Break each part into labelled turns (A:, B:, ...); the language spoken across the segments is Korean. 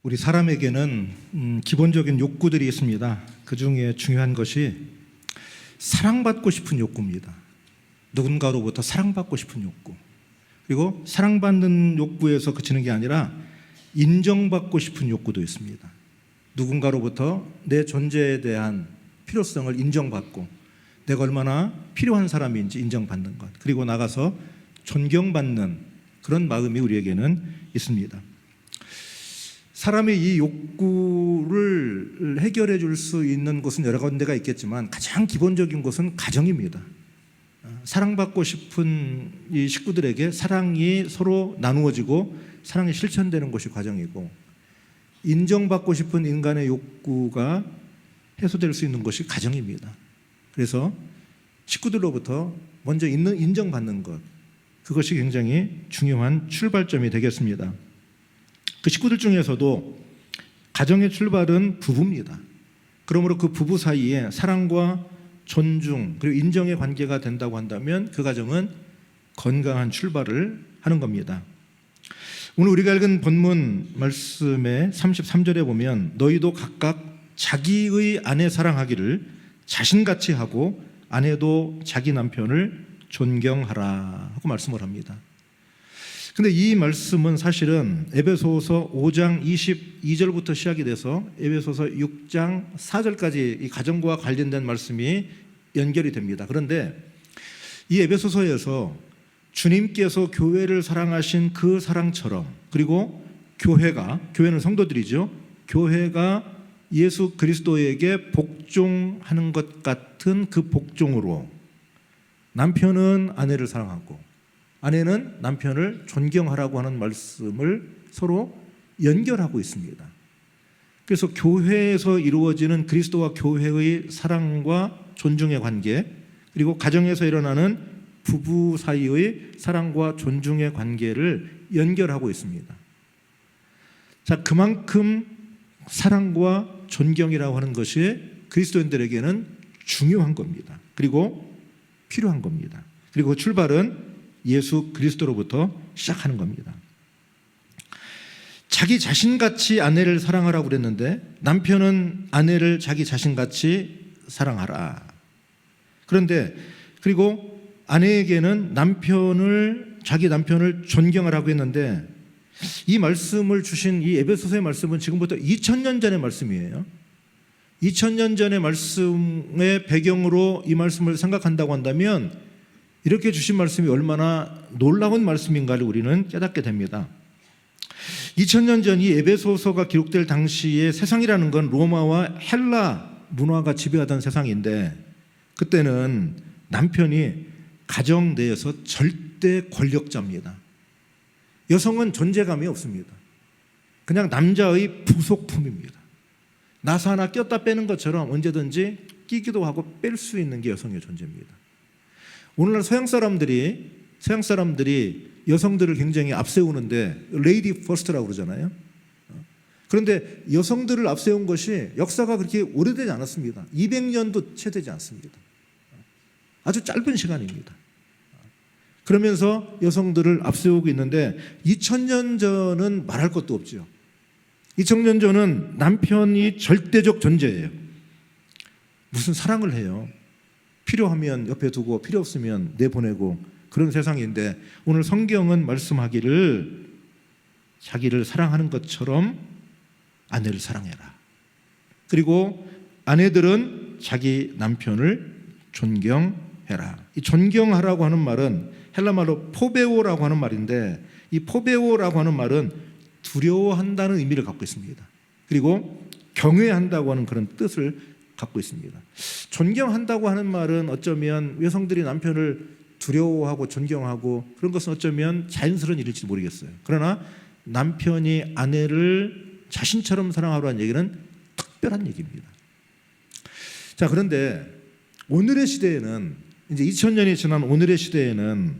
A: 우리 사람에게는 기본적인 욕구들이 있습니다. 그 중에 중요한 것이 사랑받고 싶은 욕구입니다. 누군가로부터 사랑받고 싶은 욕구. 그리고 사랑받는 욕구에서 그치는 게 아니라 인정받고 싶은 욕구도 있습니다. 누군가로부터 내 존재에 대한 필요성을 인정받고 내가 얼마나 필요한 사람인지 인정받는 것, 그리고 나가서 존경받는 그런 마음이 우리에게는 있습니다. 사람의 이 욕구를 해결해 줄 수 있는 곳은 여러 군데가 있겠지만 가장 기본적인 곳은 가정입니다. 사랑받고 싶은 이 식구들에게 사랑이 서로 나누어지고 사랑이 실천되는 것이 가정이고, 인정받고 싶은 인간의 욕구가 해소될 수 있는 것이 가정입니다. 그래서 식구들로부터 먼저 인정받는 것, 그것이 굉장히 중요한 출발점이 되겠습니다. 그 식구들 중에서도 가정의 출발은 부부입니다. 그러므로 그 부부 사이에 사랑과 존중 그리고 인정의 관계가 된다고 한다면 그 가정은 건강한 출발을 하는 겁니다. 오늘 우리가 읽은 본문 말씀의 33절에 보면 너희도 각각 자기의 아내 사랑하기를 자신같이 하고 아내도 자기 남편을 존경하라 하고 말씀을 합니다. 근데 이 말씀은 사실은 에베소서 5장 22절부터 시작이 돼서 에베소서 6장 4절까지 이 가정과 관련된 말씀이 연결이 됩니다. 그런데 이 에베소서에서 주님께서 교회를 사랑하신 그 사랑처럼, 그리고 교회는 성도들이죠. 교회가 예수 그리스도에게 복종하는 것 같은 그 복종으로 남편은 아내를 사랑하고 아내는 남편을 존경하라고 하는 말씀을 서로 연결하고 있습니다. 그래서 교회에서 이루어지는 그리스도와 교회의 사랑과 존중의 관계, 그리고 가정에서 일어나는 부부 사이의 사랑과 존중의 관계를 연결하고 있습니다. 자, 그만큼 사랑과 존경이라고 하는 것이 그리스도인들에게는 중요한 겁니다. 그리고 필요한 겁니다. 그리고 출발은 예수 그리스도로부터 시작하는 겁니다. 자기 자신같이 아내를 사랑하라고 그랬는데 남편은 아내를 자기 자신같이 사랑하라. 그런데 그리고 아내에게는 자기 남편을 존경하라고 했는데 이 말씀을 주신 이 에베소서의 말씀은 지금부터 2000년 전의 말씀이에요. 2000년 전의 말씀의 배경으로 이 말씀을 생각한다고 한다면 이렇게 주신 말씀이 얼마나 놀라운 말씀인가를 우리는 깨닫게 됩니다. 2000년 전 이 에베소서가 기록될 당시에 세상이라는 건 로마와 헬라 문화가 지배하던 세상인데, 그때는 남편이 가정 내에서 절대 권력자입니다. 여성은 존재감이 없습니다. 그냥 남자의 부속품입니다. 나사 하나 꼈다 빼는 것처럼 언제든지 끼기도 하고 뺄 수 있는 게 여성의 존재입니다. 오늘날 서양 사람들이 여성들을 굉장히 앞세우는데 레이디 퍼스트라고 그러잖아요. 그런데 여성들을 앞세운 것이 역사가 그렇게 오래되지 않았습니다. 200년도 채 되지 않습니다. 아주 짧은 시간입니다. 그러면서 여성들을 앞세우고 있는데 2000년 전은 말할 것도 없죠. 2000년 전은 남편이 절대적 존재예요. 무슨 사랑을 해요. 필요하면 옆에 두고 필요 없으면 내보내고 그런 세상인데, 오늘 성경은 말씀하기를 자기를 사랑하는 것처럼 아내를 사랑해라. 그리고 아내들은 자기 남편을 존경해라. 이 존경하라고 하는 말은 헬라말로 포베오라고 하는 말인데, 이 포베오라고 하는 말은 두려워한다는 의미를 갖고 있습니다. 그리고 경외한다고 하는 그런 뜻을 갖고 있습니다. 존경한다고 하는 말은 어쩌면 여성들이 남편을 두려워하고 존경하고 그런 것은 어쩌면 자연스러운 일일지 모르겠어요. 그러나 남편이 아내를 자신처럼 사랑하라는 얘기는 특별한 얘기입니다. 자, 그런데 오늘의 시대에는, 이제 2000년이 지난 오늘의 시대에는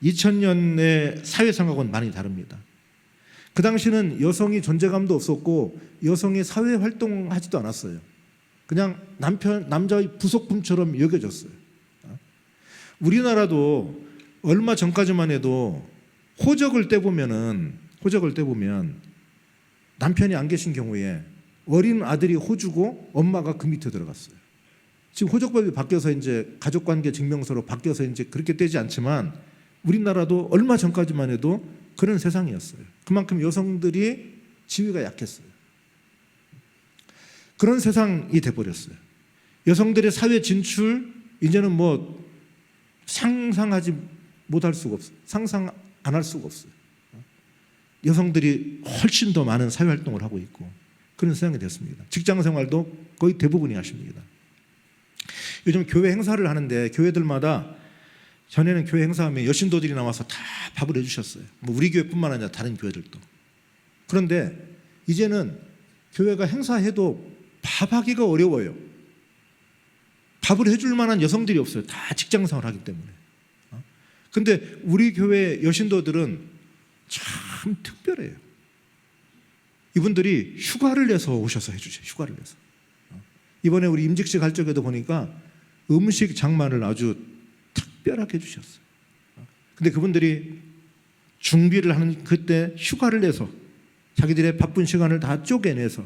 A: 2000년의 사회상하고는 많이 다릅니다. 그 당시는 여성이 존재감도 없었고 여성이 사회 활동하지도 않았어요. 그냥 남자의 부속품처럼 여겨졌어요. 우리나라도 얼마 전까지만 해도 호적을 떼보면 남편이 안 계신 경우에 어린 아들이 호주고 엄마가 그 밑에 들어갔어요. 지금 호적법이 바뀌어서 이제 가족관계 증명서로 바뀌어서 이제 그렇게 되지 않지만 우리나라도 얼마 전까지만 해도 그런 세상이었어요. 그만큼 여성들이 지위가 약했어요. 그런 세상이 돼버렸어요. 여성들의 사회 진출 이제는 뭐 상상하지 못할 수가 없어요. 상상 안 할 수가 없어요. 여성들이 훨씬 더 많은 사회활동을 하고 있고 그런 세상이 됐습니다. 직장생활도 거의 대부분이 하십니다. 요즘 교회 행사를 하는데 교회들마다 전에는 교회 행사하면 여신도들이 나와서 다 밥을 해주셨어요. 뭐 우리 교회뿐만 아니라 다른 교회들도. 그런데 이제는 교회가 행사해도 밥하기가 어려워요. 밥을 해줄 만한 여성들이 없어요. 다 직장생활을 하기 때문에. 근데 우리 교회 여신도들은 참 특별해요. 이분들이 휴가를 내서 오셔서 해주세요. 휴가를 내서. 이번에 우리 임직식 할 적에도 보니까 음식 장만을 아주 특별하게 해주셨어요. 근데 그분들이 준비를 하는 그때 휴가를 내서 자기들의 바쁜 시간을 다 쪼개내서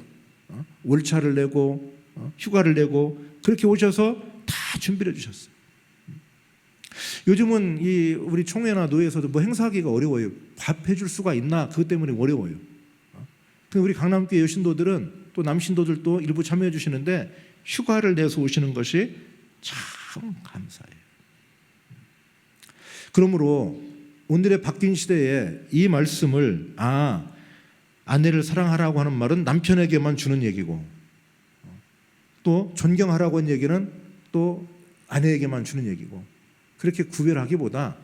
A: 월차를 내고 휴가를 내고 그렇게 오셔서 다 준비를 해주셨어요. 요즘은 이 우리 총회나 노회에서도 뭐 행사하기가 어려워요. 밥 해줄 수가 있나? 그것 때문에 어려워요. 근데 우리 강남교회 여신도들은 또 남신도들도 일부 참여해 주시는데 휴가를 내서 오시는 것이 참 감사해요. 그러므로 오늘의 바뀐 시대에 이 말씀을 아내를 사랑하라고 하는 말은 남편에게만 주는 얘기고 또 존경하라고 하는 얘기는 또 아내에게만 주는 얘기고 그렇게 구별하기보다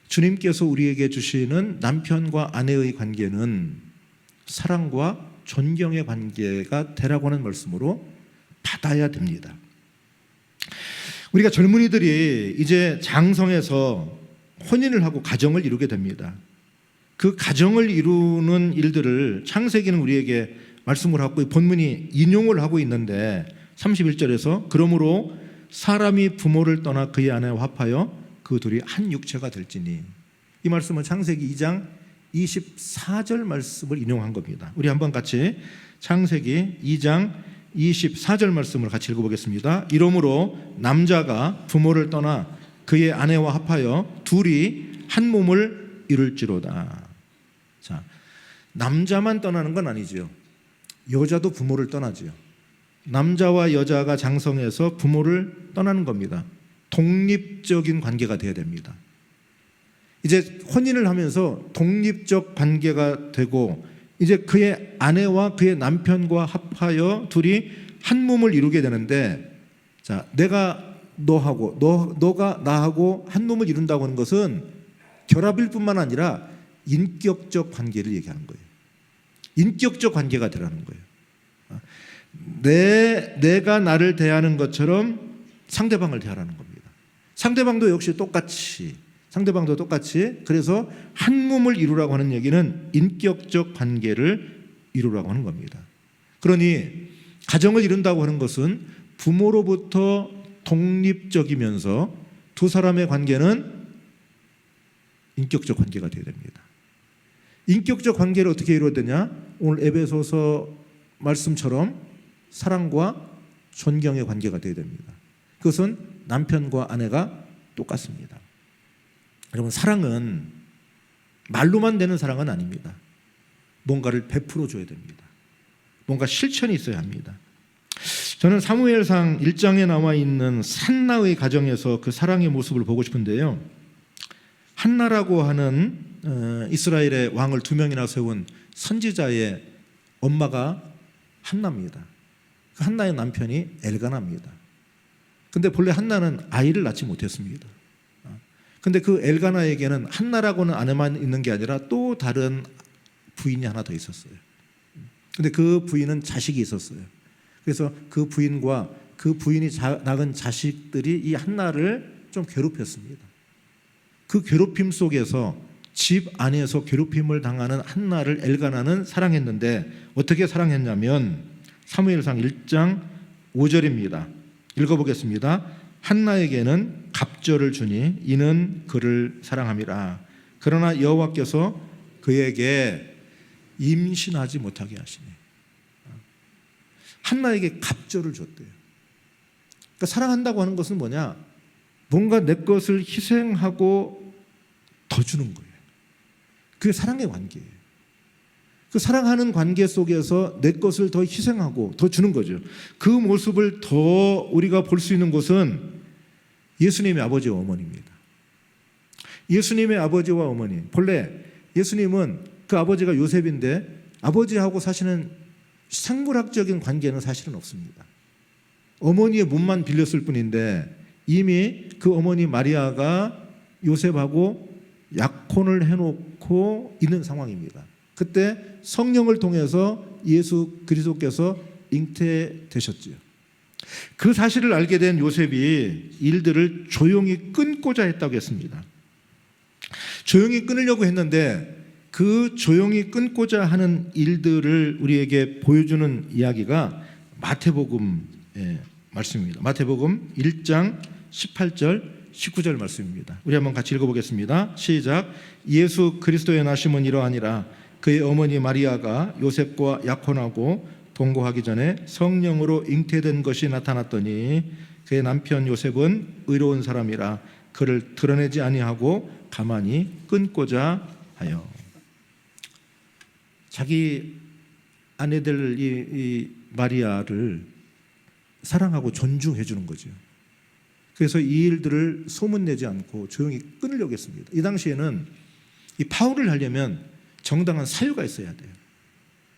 A: 주님께서 우리에게 주시는 남편과 아내의 관계는 사랑과 존경의 관계가 되라고 하는 말씀으로 받아야 됩니다. 우리가 젊은이들이 이제 장성해서 혼인을 하고 가정을 이루게 됩니다. 그 가정을 이루는 일들을 창세기는 우리에게 말씀을 하고 본문이 인용을 하고 있는데 31절에서 그러므로 사람이 부모를 떠나 그의 아내와 합하여 그 둘이 한 육체가 될지니 이 말씀은 창세기 2장 24절 말씀을 인용한 겁니다. 우리 한번 같이 창세기 2장 24절 말씀을 같이 읽어보겠습니다. 이러므로 남자가 부모를 떠나 그의 아내와 합하여 둘이 한 몸을 이룰지로다. 자, 남자만 떠나는 건 아니지요. 여자도 부모를 떠나지요. 남자와 여자가 장성해서 부모를 떠나는 겁니다. 독립적인 관계가 되어야 됩니다. 이제 혼인을 하면서 독립적 관계가 되고 이제 그의 아내와 그의 남편과 합하여 둘이 한 몸을 이루게 되는데 자, 내가 너하고 너가 나하고 한 몸을 이룬다고 하는 것은 결합일 뿐만 아니라 인격적 관계를 얘기하는 거예요. 인격적 관계가 되라는 거예요. 내가 나를 대하는 것처럼 상대방을 대하라는 겁니다. 상대방도 역시 똑같이 그래서 한 몸을 이루라고 하는 얘기는 인격적 관계를 이루라고 하는 겁니다. 그러니 가정을 이룬다고 하는 것은 부모로부터 독립적이면서 두 사람의 관계는 인격적 관계가 되어야 됩니다. 인격적 관계를 어떻게 이루어야 되냐? 오늘 에베소서 말씀처럼 사랑과 존경의 관계가 되어야 됩니다. 그것은 남편과 아내가 똑같습니다. 여러분, 사랑은 말로만 되는 사랑은 아닙니다. 뭔가를 베풀어 줘야 됩니다. 뭔가 실천이 있어야 합니다. 저는 사무엘상 1장에 나와 있는 한나의 가정에서 그 사랑의 모습을 보고 싶은데요. 한나라고 하는 이스라엘의 왕을 2명이나 세운 선지자의 엄마가 한나입니다. 그 한나의 남편이 엘가나입니다. 근데 본래 한나는 아이를 낳지 못했습니다. 근데 그 엘가나에게는 한나라고는 아내만 있는 게 아니라 또 다른 부인이 하나 더 있었어요. 근데 그 부인은 자식이 있었어요. 그래서 그 부인과 그 부인이 낳은 자식들이 이 한나를 좀 괴롭혔습니다. 그 괴롭힘 속에서 집 안에서 괴롭힘을 당하는 한나를 엘가나는 사랑했는데 어떻게 사랑했냐면 사무엘상 1장 5절입니다. 읽어보겠습니다. 한나에게는 갑절을 주니 이는 그를 사랑함이라. 그러나 여호와께서 그에게 임신하지 못하게 하시니. 한나에게 갑절을 줬대요. 그러니까 사랑한다고 하는 것은 뭐냐? 뭔가 내 것을 희생하고 더 주는 거예요. 그게 사랑의 관계예요. 그 사랑하는 관계 속에서 내 것을 더 희생하고 더 주는 거죠. 그 모습을 더 우리가 볼 수 있는 곳은 예수님의 아버지와 어머니입니다. 예수님의 아버지와 어머니. 본래 예수님은 그 아버지가 요셉인데 아버지하고 사실은 생물학적인 관계는 사실은 없습니다. 어머니의 몸만 빌렸을 뿐인데 이미 그 어머니 마리아가 요셉하고 약혼을 해놓고 있는 상황입니다. 그때 성령을 통해서 예수 그리스도께서 잉태되셨지요. 그 사실을 알게 된 요셉이 일들을 조용히 끊고자 했다고 했습니다. 조용히 끊으려고 했는데 그 조용히 끊고자 하는 일들을 우리에게 보여주는 이야기가 마태복음의 말씀입니다. 마태복음 1장 18절 19절 말씀입니다. 우리 한번 같이 읽어보겠습니다. 시작. 예수 그리스도의 나심은 이러하니라. 그의 어머니 마리아가 요셉과 약혼하고 동거하기 전에 성령으로 잉태된 것이 나타났더니 그의 남편 요셉은 의로운 사람이라 그를 드러내지 아니하고 가만히 끊고자 하여. 자기 아내들 이 마리아를 사랑하고 존중해 주는 거죠. 그래서 이 일들을 소문내지 않고 조용히 끊으려고 했습니다. 이 당시에는 이 파혼을 하려면 정당한 사유가 있어야 돼요.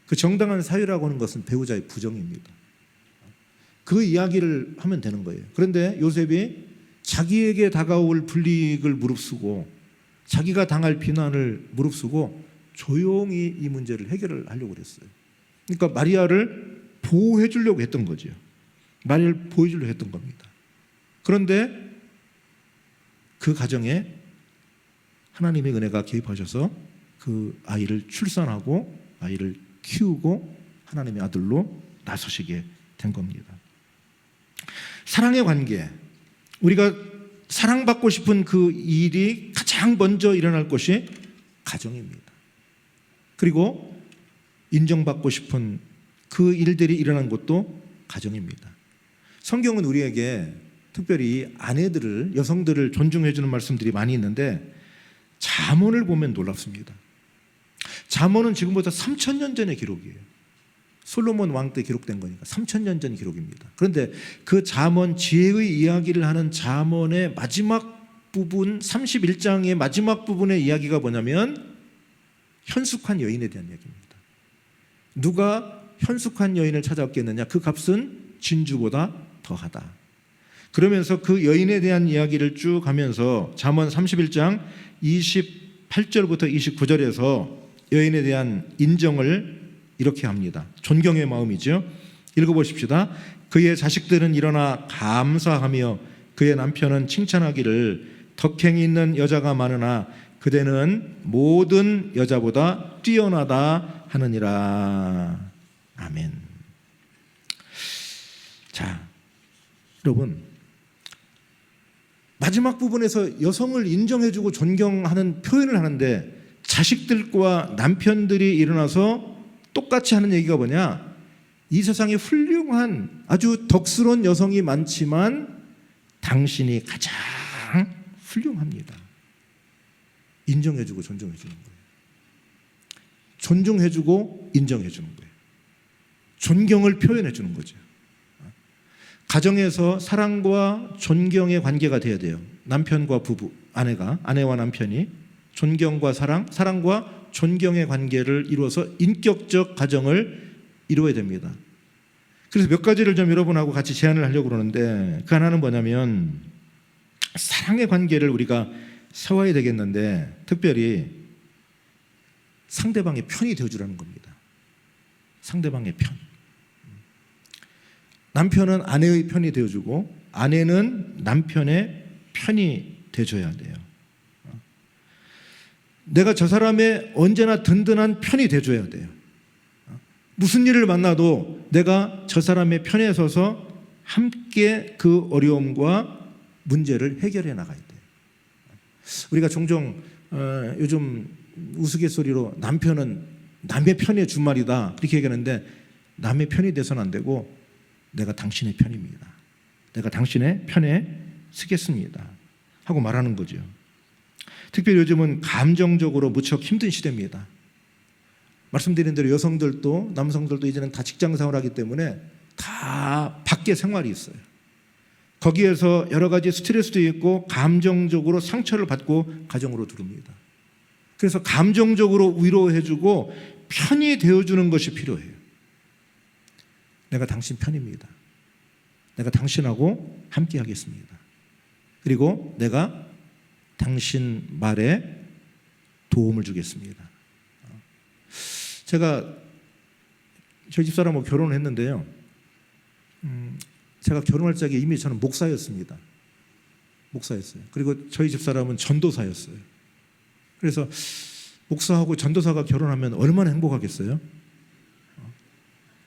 A: 그 정당한 사유라고 하는 것은 배우자의 부정입니다. 그 이야기를 하면 되는 거예요. 그런데 요셉이 자기에게 다가올 불이익을 무릅쓰고 자기가 당할 비난을 무릅쓰고 조용히 이 문제를 해결을 하려고 그랬어요. 그러니까 마리아를 보호해 주려고 했던 거죠. 마리아를 보여주려고 했던 겁니다. 그런데 그 가정에 하나님의 은혜가 개입하셔서 그 아이를 출산하고 아이를 키우고 하나님의 아들로 나서시게 된 겁니다. 사랑의 관계, 우리가 사랑받고 싶은 그 일이 가장 먼저 일어날 것이 가정입니다. 그리고 인정받고 싶은 그 일들이 일어난 것도 가정입니다. 성경은 우리에게 특별히 아내들을, 여성들을 존중해 주는 말씀들이 많이 있는데 잠언을 보면 놀랍습니다. 잠언은 지금보다 3000년 전의 기록이에요. 솔로몬 왕 때 기록된 거니까 3000년 전 기록입니다. 그런데 그 잠언, 지혜의 이야기를 하는 잠언의 마지막 부분, 31장의 마지막 부분의 이야기가 뭐냐면 현숙한 여인에 대한 이야기입니다. 누가 현숙한 여인을 찾아왔겠느냐? 그 값은 진주보다 더하다. 그러면서 그 여인에 대한 이야기를 쭉 하면서 잠언 31장 28절부터 29절에서 여인에 대한 인정을 이렇게 합니다. 존경의 마음이죠. 읽어보십시다. 그의 자식들은 일어나 감사하며 그의 남편은 칭찬하기를 덕행이 있는 여자가 많으나 그대는 모든 여자보다 뛰어나다 하느니라. 아멘. 자, 여러분, 마지막 부분에서 여성을 인정해주고 존경하는 표현을 하는데 자식들과 남편들이 일어나서 똑같이 하는 얘기가 뭐냐? 이 세상에 훌륭한 아주 덕스러운 여성이 많지만 당신이 가장 훌륭합니다. 인정해주고 존중해주는 거예요. 존중해주고 인정해주는 거예요. 존경을 표현해주는 거죠. 가정에서 사랑과 존경의 관계가 돼야 돼요. 남편과 부부, 아내와 남편이 존경과 사랑과 존경의 관계를 이루어서 인격적 가정을 이루어야 됩니다. 그래서 몇 가지를 좀 여러분하고 같이 제안을 하려고 그러는데 그 하나는 뭐냐면 사랑의 관계를 우리가 세워야 되겠는데 특별히 상대방의 편이 되어주라는 겁니다. 상대방의 편. 남편은 아내의 편이 되어주고 아내는 남편의 편이 되어줘야 돼요. 내가 저 사람의 언제나 든든한 편이 되어줘야 돼요. 무슨 일을 만나도 내가 저 사람의 편에 서서 함께 그 어려움과 문제를 해결해 나가야 돼요. 우리가 종종 요즘 우스갯소리로 남편은 남의 편에 준 말이다 이렇게 얘기하는데, 남의 편이 돼서는 안 되고 내가 당신의 편입니다. 내가 당신의 편에 서겠습니다 하고 말하는 거죠. 특별히 요즘은 감정적으로 무척 힘든 시대입니다. 말씀드린 대로 여성들도 남성들도 이제는 다 직장생활을 하기 때문에 다 밖에 생활이 있어요. 거기에서 여러 가지 스트레스도 있고 감정적으로 상처를 받고 가정으로 들어옵니다. 그래서 감정적으로 위로해주고 편이 되어주는 것이 필요해요. 내가 당신 편입니다. 내가 당신하고 함께 하겠습니다. 그리고 내가 당신 말에 도움을 주겠습니다. 제가 저희 집사람하고 결혼을 했는데요. 제가 결혼할 적에 이미 저는 목사였습니다. 목사였어요. 그리고 저희 집사람은 전도사였어요. 그래서 목사하고 전도사가 결혼하면 얼마나 행복하겠어요?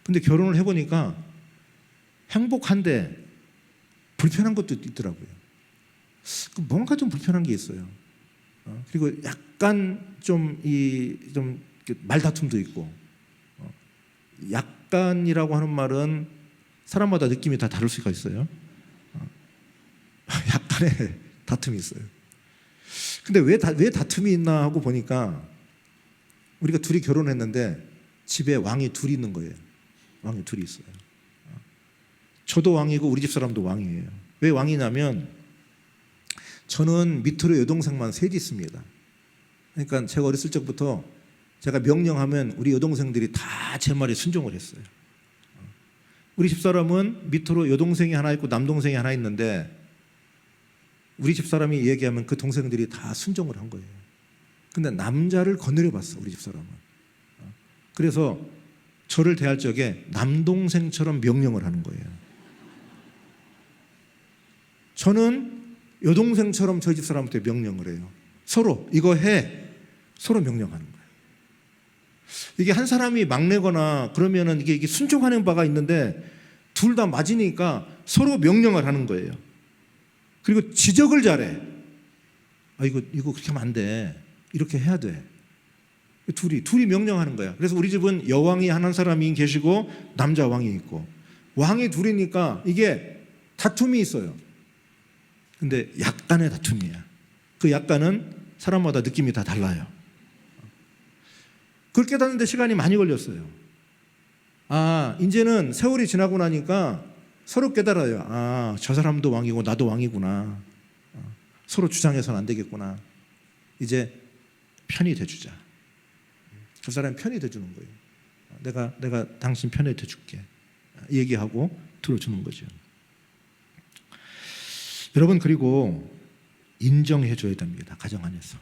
A: 근데 결혼을 해보니까 행복한데 불편한 것도 있더라고요. 뭔가 좀 불편한 게 있어요. 그리고 약간 좀 말다툼도 있고, 약간이라고 하는 말은 사람마다 느낌이 다 다를 수가 있어요. 약간의 다툼이 있어요. 근데 왜 다툼이 있나 하고 보니까 우리가 둘이 결혼했는데 집에 왕이 둘이 있는 거예요. 왕이 둘이 있어요. 저도 왕이고 우리 집사람도 왕이에요. 왜 왕이냐면 저는 밑으로 여동생만 셋이 있습니다. 그러니까 제가 어렸을 적부터 제가 명령하면 우리 여동생들이 다 제 말에 순종을 했어요. 우리 집사람은 밑으로 여동생이 하나 있고 남동생이 하나 있는데 우리 집사람이 얘기하면 그 동생들이 다 순종을 한 거예요. 근데 남자를 거느려 봤어, 우리 집사람은. 그래서 저를 대할 적에 남동생처럼 명령을 하는 거예요. 저는 여동생처럼 저희 집사람한테 명령을 해요. 서로 이거 해, 서로 명령하는 거예요. 이게 한 사람이 막내거나 그러면은 이게 순종하는 바가 있는데 둘 다 맞으니까 서로 명령을 하는 거예요. 그리고 지적을 잘해. 이거 그렇게 하면 안 돼. 이렇게 해야 돼. 둘이 명령하는 거야. 그래서 우리 집은 여왕이 한 사람이 계시고 남자 왕이 있고, 왕이 둘이니까 이게 다툼이 있어요. 근데 약간의 다툼이야. 그 약간은 사람마다 느낌이 다 달라요. 그걸 깨닫는데 시간이 많이 걸렸어요. 이제는 세월이 지나고 나니까 서로 깨달아요. 저 사람도 왕이고 나도 왕이구나. 서로 주장해서는 안 되겠구나. 이제 편이 돼주자. 그 사람이 편이 돼주는 거예요. 내가 당신 편에 돼줄게. 얘기하고 들어주는 거죠. 여러분, 그리고 인정해줘야 됩니다. 가정 안에서.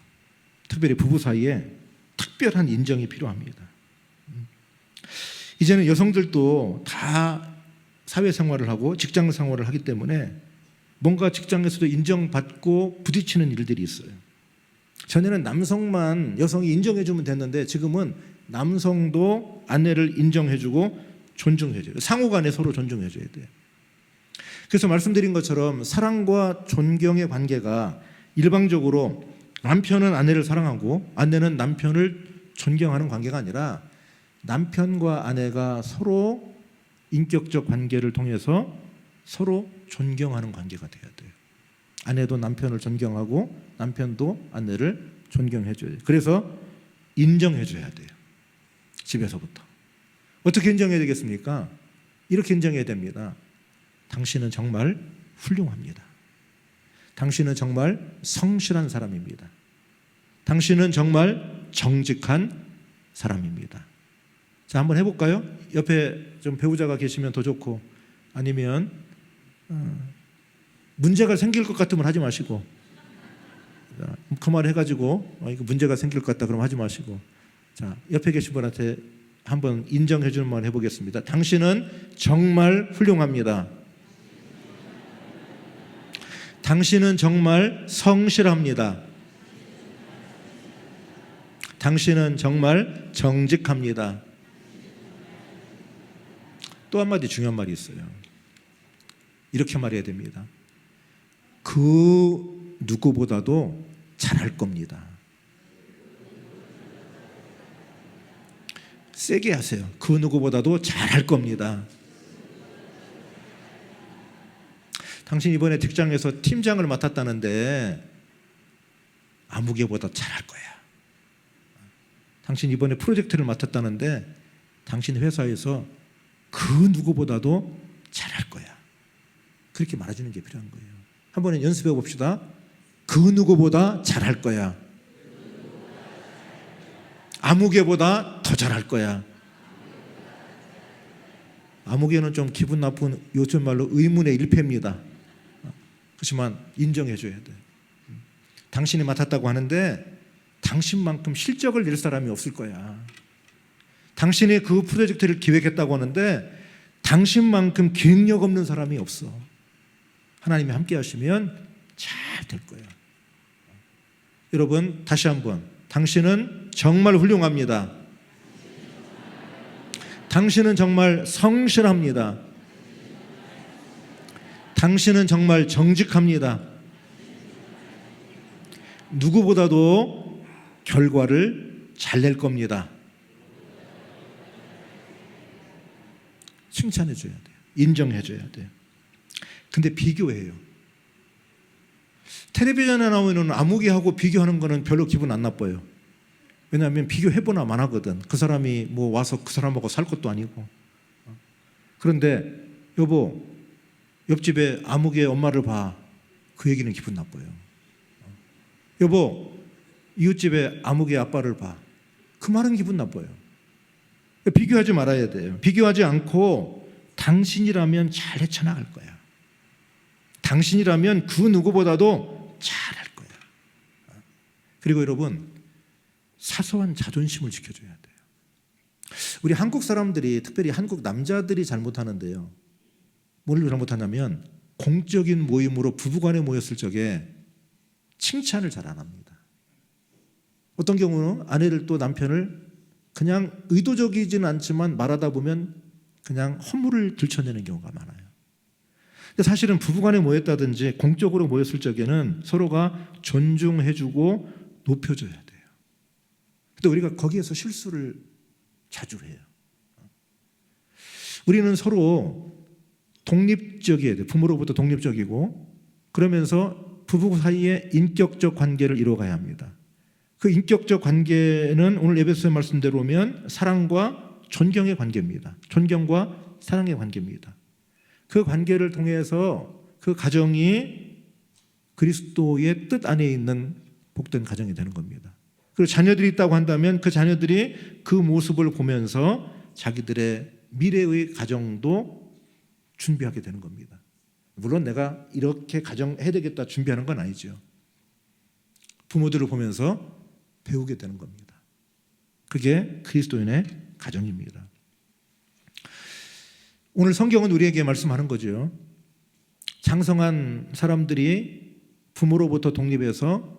A: 특별히 부부 사이에 특별한 인정이 필요합니다. 이제는 여성들도 다 사회생활을 하고 직장생활을 하기 때문에 뭔가 직장에서도 인정받고 부딪히는 일들이 있어요. 전에는 남성만 여성이 인정해주면 됐는데 지금은 남성도 아내를 인정해주고 존중해줘요. 상호간에 서로 존중해줘야 돼요. 그래서 말씀드린 것처럼 사랑과 존경의 관계가 일방적으로 남편은 아내를 사랑하고 아내는 남편을 존경하는 관계가 아니라 남편과 아내가 서로 인격적 관계를 통해서 서로 존경하는 관계가 돼야 돼요. 아내도 남편을 존경하고 남편도 아내를 존경해줘야 돼요. 그래서 인정해줘야 돼요. 집에서부터. 어떻게 인정해야 되겠습니까? 이렇게 인정해야 됩니다. 당신은 정말 훌륭합니다. 당신은 정말 성실한 사람입니다. 당신은 정말 정직한 사람입니다. 자, 한번 해볼까요? 옆에 좀 배우자가 계시면 더 좋고, 아니면 문제가 생길 것 같으면 하지 마시고, 그 말 해가지고 이거 문제가 생길 것 같다 그러면 하지 마시고, 자, 옆에 계신 분한테 한번 인정해 주는 말 해보겠습니다. 당신은 정말 훌륭합니다. 당신은 정말 성실합니다. 당신은 정말 정직합니다. 또 한마디 중요한 말이 있어요. 이렇게 말해야 됩니다. 그 누구보다도 잘할 겁니다. 세게 하세요. 그 누구보다도 잘할 겁니다. 당신 이번에 직장에서 팀장을 맡았다는데 아무개보다 잘할 거야. 당신 이번에 프로젝트를 맡았다는데 당신 회사에서 그 누구보다도 잘할 거야. 그렇게 말해주는 게 필요한 거예요. 한번 연습해 봅시다. 그 누구보다 잘할 거야. 아무개보다 더 잘할 거야. 아무개는 좀 기분 나쁜 요즘 말로 의문의 일패입니다. 그렇지만 인정해 줘야 돼. 당신이 맡았다고 하는데 당신만큼 실적을 낼 사람이 없을 거야. 당신이 그 프로젝트를 기획했다고 하는데 당신만큼 기획력 없는 사람이 없어. 하나님이 함께 하시면 잘 될 거예요. 여러분, 다시 한번, 당신은 정말 훌륭합니다. 당신은 정말 성실합니다. 당신은 정말 정직합니다. 누구보다도 결과를 잘 낼 겁니다. 칭찬해 줘야 돼요. 인정해 줘야 돼요. 근데 비교해요. 텔레비전에 나오는 아무개하고 비교하는 거는 별로 기분 안 나빠요. 왜냐하면 비교해보나 마나거든. 그 사람이 뭐 와서 그 사람하고 살 것도 아니고. 그런데 여보, 옆집에 아무개 엄마를 봐. 그 얘기는 기분 나빠요. 여보, 이웃집에 아무개 아빠를 봐. 그 말은 기분 나빠요. 비교하지 말아야 돼요. 비교하지 않고 당신이라면 잘 헤쳐나갈 거야. 당신이라면 그 누구보다도 잘할 거야. 그리고 여러분, 사소한 자존심을 지켜줘야 돼요. 우리 한국 사람들이, 특별히 한국 남자들이 잘못하는데요. 뭘 잘못하냐면 공적인 모임으로 부부간에 모였을 적에 칭찬을 잘 안 합니다. 어떤 경우는 아내를 또 남편을 그냥 의도적이지는 않지만 말하다 보면 그냥 허물을 들춰내는 경우가 많아요. 근데 사실은 부부간에 모였다든지 공적으로 모였을 적에는 서로가 존중해주고 높여줘야 돼요. 근데 우리가 거기에서 실수를 자주 해요. 우리는 서로 독립적이어야 돼요. 부모로부터 독립적이고, 그러면서 부부 사이에 인격적 관계를 이루어가야 합니다. 그 인격적 관계는 오늘 에베소의 말씀대로 보면 사랑과 존경의 관계입니다. 존경과 사랑의 관계입니다. 그 관계를 통해서 그 가정이 그리스도의 뜻 안에 있는 복된 가정이 되는 겁니다. 그리고 자녀들이 있다고 한다면 그 자녀들이 그 모습을 보면서 자기들의 미래의 가정도 준비하게 되는 겁니다. 물론 내가 이렇게 가정해야 되겠다 준비하는 건 아니죠. 부모들을 보면서 배우게 되는 겁니다. 그게 그리스도인의 가정입니다. 오늘 성경은 우리에게 말씀하는 거죠. 장성한 사람들이 부모로부터 독립해서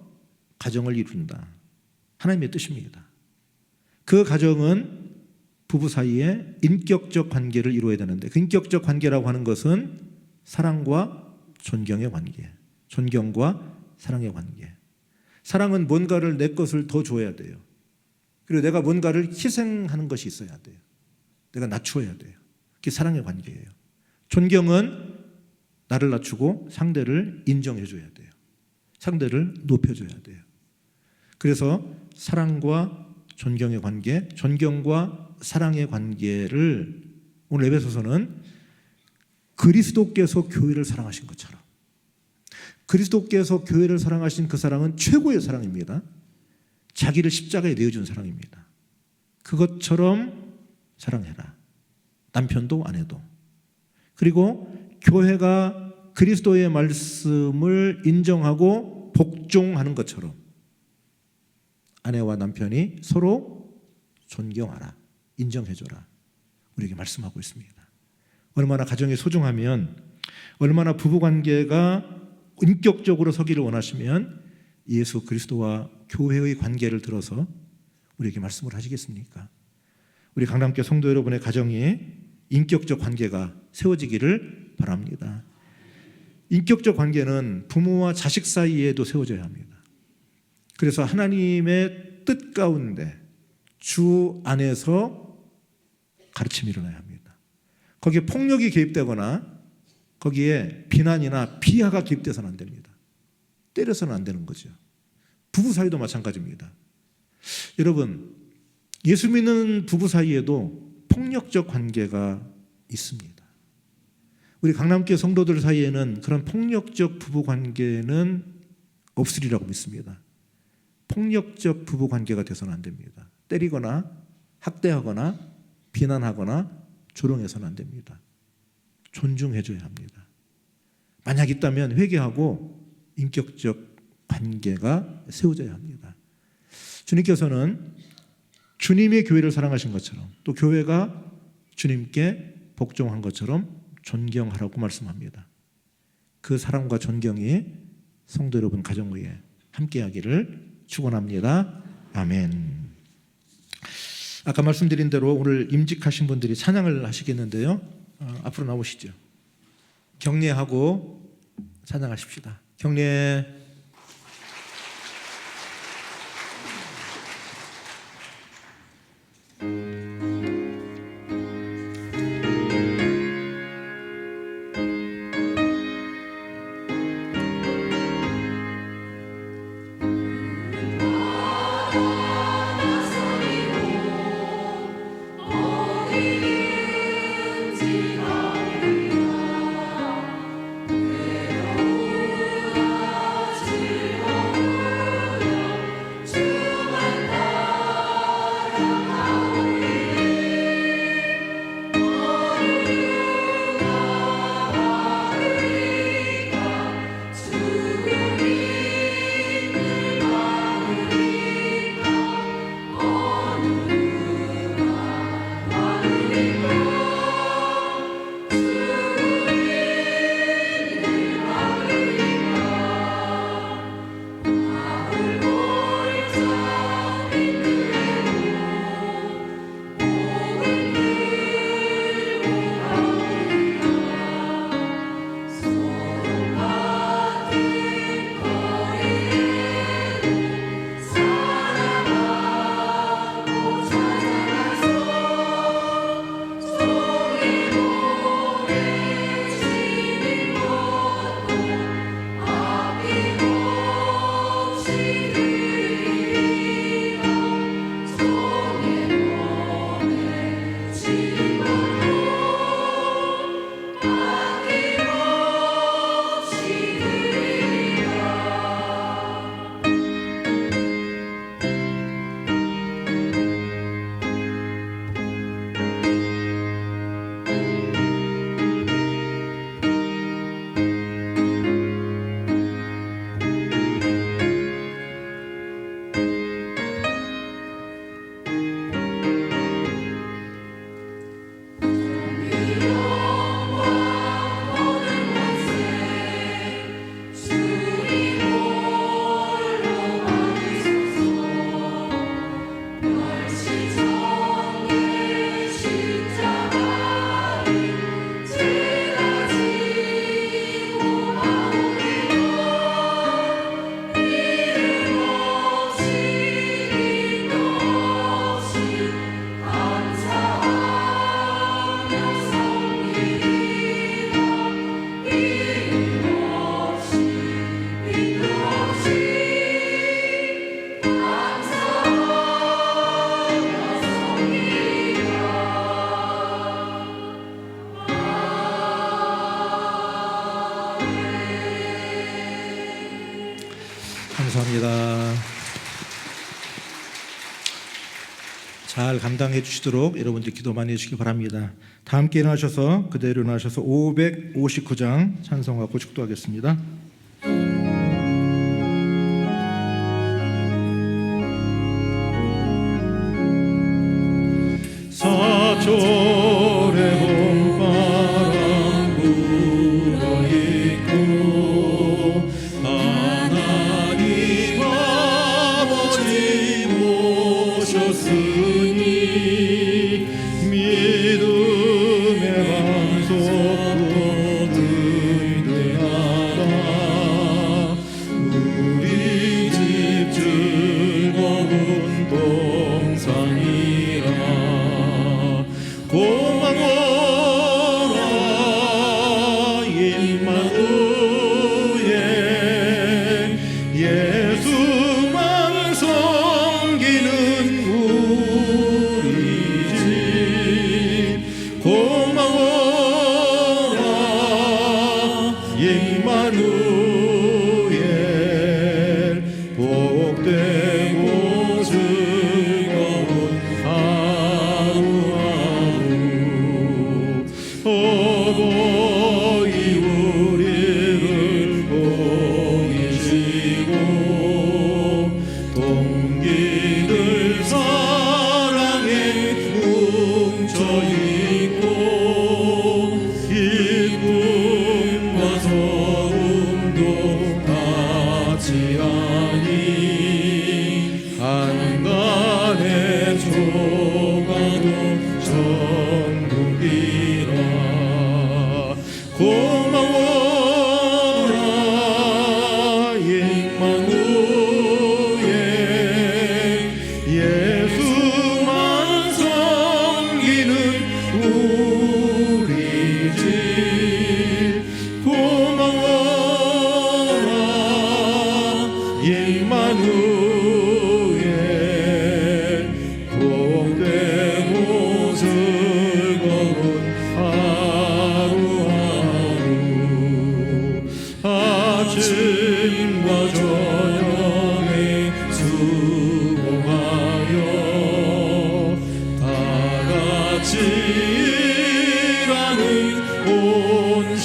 A: 가정을 이룬다. 하나님의 뜻입니다. 그 가정은 부부 사이에 인격적 관계를 이루어야 되는데, 그 인격적 관계라고 하는 것은 사랑과 존경의 관계, 존경과 사랑의 관계. 사랑은 뭔가를 내 것을 더 줘야 돼요. 그리고 내가 뭔가를 희생하는 것이 있어야 돼요. 내가 낮춰야 돼요. 그게 사랑의 관계예요. 존경은 나를 낮추고 상대를 인정해 줘야 돼요. 상대를 높여줘야 돼요. 그래서 사랑과 존경의 관계, 존경과 사랑의 관계를 오늘 에베소서는 그리스도께서 교회를 사랑하신 것처럼, 그리스도께서 교회를 사랑하신 그 사랑은 최고의 사랑입니다. 자기를 십자가에 내어준 사랑입니다. 그것처럼 사랑해라. 남편도 아내도. 그리고 교회가 그리스도의 말씀을 인정하고 복종하는 것처럼 아내와 남편이 서로 존경하라, 인정해줘라, 우리에게 말씀하고 있습니다. 얼마나 가정이 소중하면, 얼마나 부부관계가 인격적으로 서기를 원하시면 예수 그리스도와 교회의 관계를 들어서 우리에게 말씀을 하시겠습니까? 우리 강남교회 성도 여러분의 가정이 인격적 관계가 세워지기를 바랍니다. 인격적 관계는 부모와 자식 사이에도 세워져야 합니다. 그래서 하나님의 뜻 가운데 주 안에서 가르침이 일어나야 합니다. 거기에 폭력이 개입되거나 거기에 비난이나 비하가 개입돼서는 안 됩니다. 때려서는 안 되는 거죠. 부부 사이도 마찬가지입니다. 여러분, 예수 믿는 부부 사이에도 폭력적 관계가 있습니다. 우리 강남교회 성도들 사이에는 그런 폭력적 부부 관계는 없으리라고 믿습니다. 폭력적 부부 관계가 돼서는 안 됩니다. 때리거나 학대하거나 비난하거나 조롱해서는 안 됩니다. 존중해줘야 합니다. 만약 있다면 회개하고 인격적 관계가 세워져야 합니다. 주님께서는 주님의 교회를 사랑하신 것처럼 또 교회가 주님께 복종한 것처럼 존경하라고 말씀합니다. 그 사랑과 존경이 성도 여러분 가정 위에 함께하기를 축원합니다. 아멘. 아까 말씀드린 대로 오늘 임직하신 분들이 찬양을 하시겠는데요. 앞으로 나오시죠. 격려하고 찬양하십시다. 격려. 감사합니다. 잘 감당해 주시도록 여러분들 기도 많이 해주시기 바랍니다. 다 함께 일어나셔서 그대로 일어나셔서 559장 찬송하고 축도하겠습니다. 사절의 봄바람 불어있고 하나님 아버지 모셨으니 믿음의 방송도 든든하다.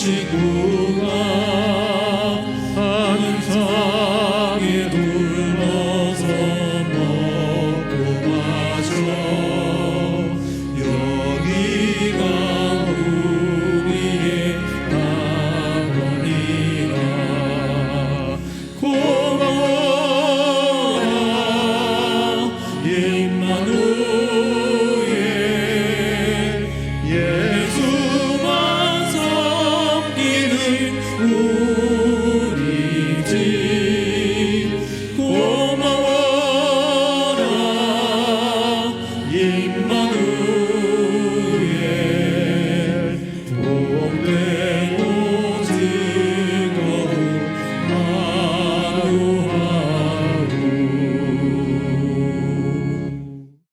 B: 지구와